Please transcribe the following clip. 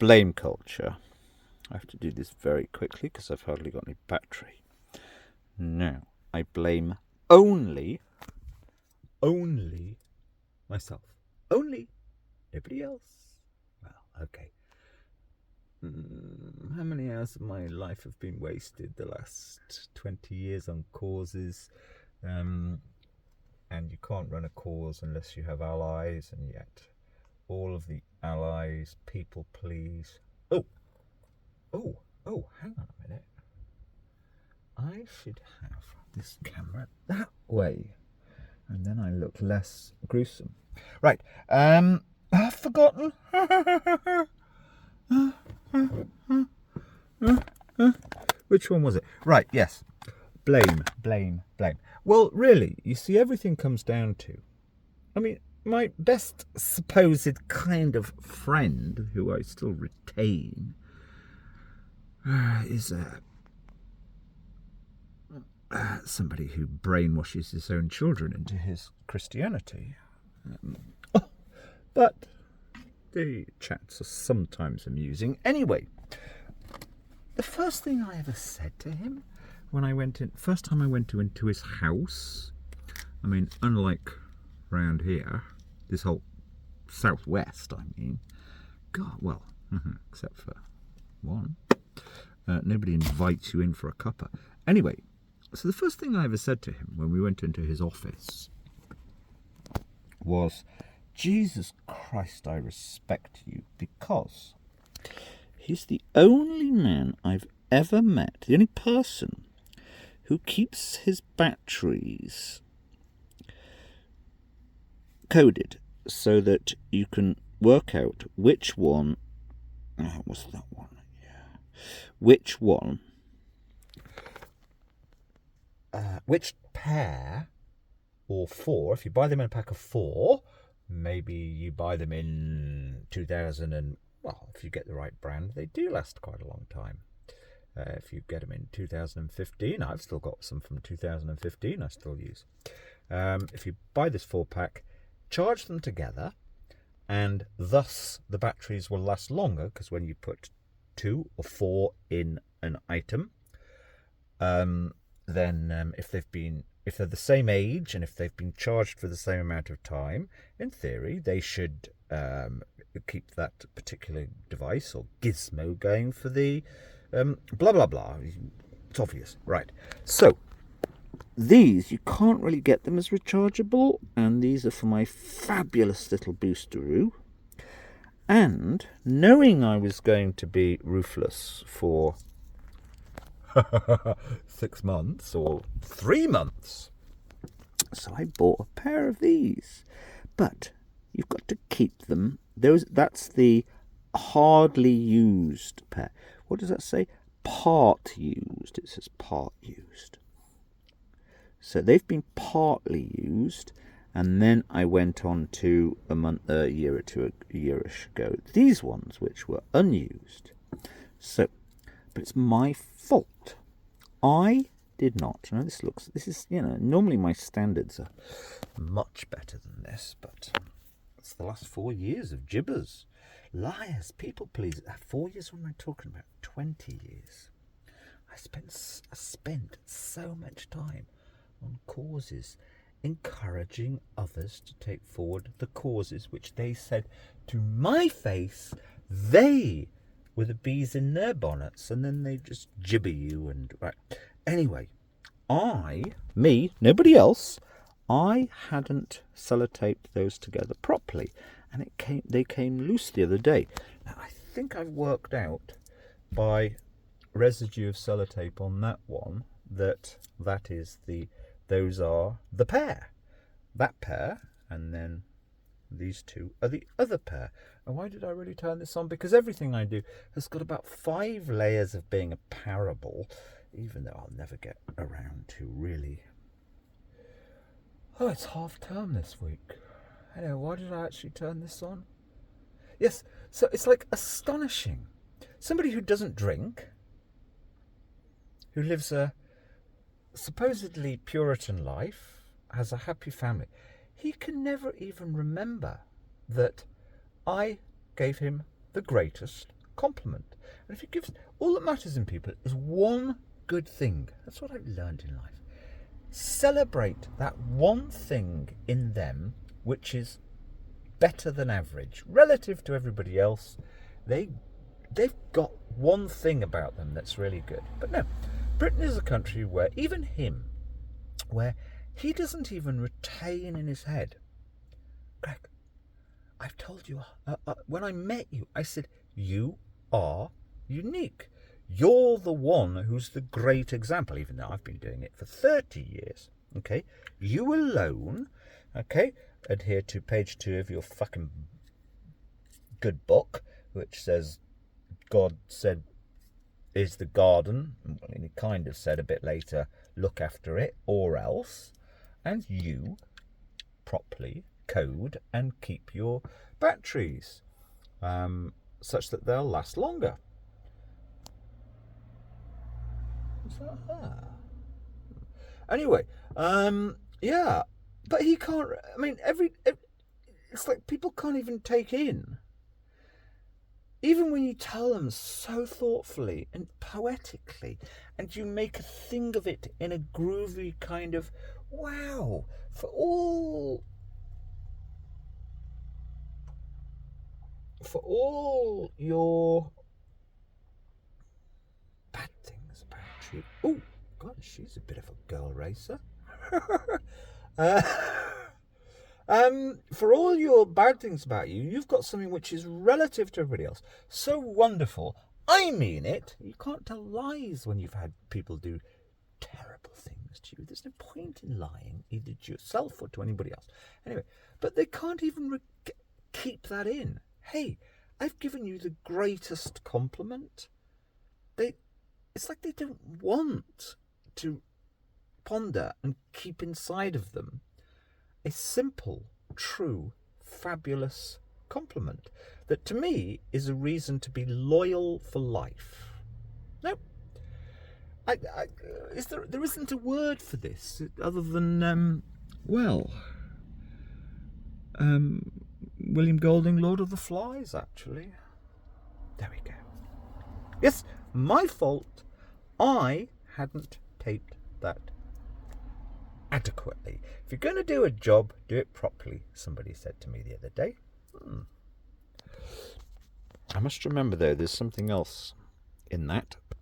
blame culture. I have to do this very quickly because I've hardly got any battery. Now, I blame only myself. Only. Nobody else. Well, okay. How many hours of my life have been wasted the last 20 years on causes? And you can't run a cause unless you have allies, and yet all of the allies, people please. Oh, hang on a minute. I should have this camera that way, and then I look less gruesome. Right, I've forgotten. Which one was it? Right, yes. Blame. Well, really, you see, everything comes down to, I mean, my best supposed kind of friend, who I still retain, is somebody who brainwashes his own children into his Christianity. But the chats are sometimes amusing. Anyway, the first thing I ever said to him when I went in, first time I went into his house, I mean, unlike round here, this whole southwest, I mean, God, well, except for one, nobody invites you in for a cuppa. Anyway, so the first thing I ever said to him when we went into his office was, Jesus Christ, I respect you, because he's the only man I've ever met, the only person who keeps his batteries coded so that you can work out which one, what's that one? Yeah. Which one, which pair, or four, if you buy them in a pack of 4, maybe you buy them in 2000 and, well, if you get the right brand, they do last quite a long time. If you get them in 2015, I've still got some from 2015 I still use. If you buy this 4-pack, charge them together, and thus the batteries will last longer, because when you put 2 or 4 in an item, then if they're the same age and if they've been charged for the same amount of time, in theory they should keep that particular device or gizmo going for the blah blah blah. It's obvious, right? So these, you can't really get them as rechargeable, and these are for my fabulous little boosteroo. And knowing I was going to be roofless for 6 months or 3 months, so I bought a pair of these. But you've got to keep them. That's the hardly used pair. What does that say? Part used. It says part used. So they've been partly used, and then I went on to a yearish ago, these ones which were unused. So, but it's my fault. I did not. Now this is, normally my standards are much better than this, but it's the last 4 years of gibbers. Liars, people please. 4 years, what am I talking about? 20 years. I spent so much time on causes, encouraging others to take forward the causes which they said to my face they were the bees in their bonnets, and then they just gibber you and right. Anyway, nobody else, I hadn't sellotaped those together properly, and they came loose the other day. Now I think I've worked out by residue of sellotape on that one those are the pair. That pair, and then these two are the other pair. And why did I really turn this on? Because everything I do has got about 5 layers of being a parable, even though I'll never get around to really. Oh, it's half term this week. Anyway, why did I actually turn this on? Yes, so it's like astonishing. Somebody who doesn't drink, who lives a supposedly Puritan life, has a happy family, he can never even remember that I gave him the greatest compliment. And if you give, all that matters in people is one good thing. That's what I've learned in life. Celebrate that one thing in them which is better than average relative to everybody else. They've got one thing about them that's really good. But no, Britain is a country where even him, where he doesn't even retain in his head, Greg, I've told you, when I met you, I said, you are unique. You're the one who's the great example, even though I've been doing it for 30 years. Okay? You alone, okay, adhere to page 2 of your fucking good book, which says, God said, is the garden, and he kind of said a bit later, look after it, or else, and you properly code and keep your batteries such that they'll last longer. Is that her? Anyway, yeah, but he can't. I mean, it's like people can't even take in. Even when you tell them so thoughtfully and poetically, and you make a thing of it in a groovy kind of, wow, for all your bad things about you. Oh, God, she's a bit of a girl racer. For all your bad things about you, you've got something which is relative to everybody else. So wonderful. I mean it. You can't tell lies when you've had people do terrible things to you. There's no point in lying, either to yourself or to anybody else. Anyway, but they can't even keep that in. Hey, I've given you the greatest compliment. It's like they don't want to ponder and keep inside of them a simple, true, fabulous compliment that to me is a reason to be loyal for life. No, there isn't a word for this other than William Golding, Lord of the Flies, actually. There we go. Yes, my fault. I hadn't taped that adequately. If you're going to do a job, do it properly, somebody said to me the other day. I must remember, though, there's something else in that.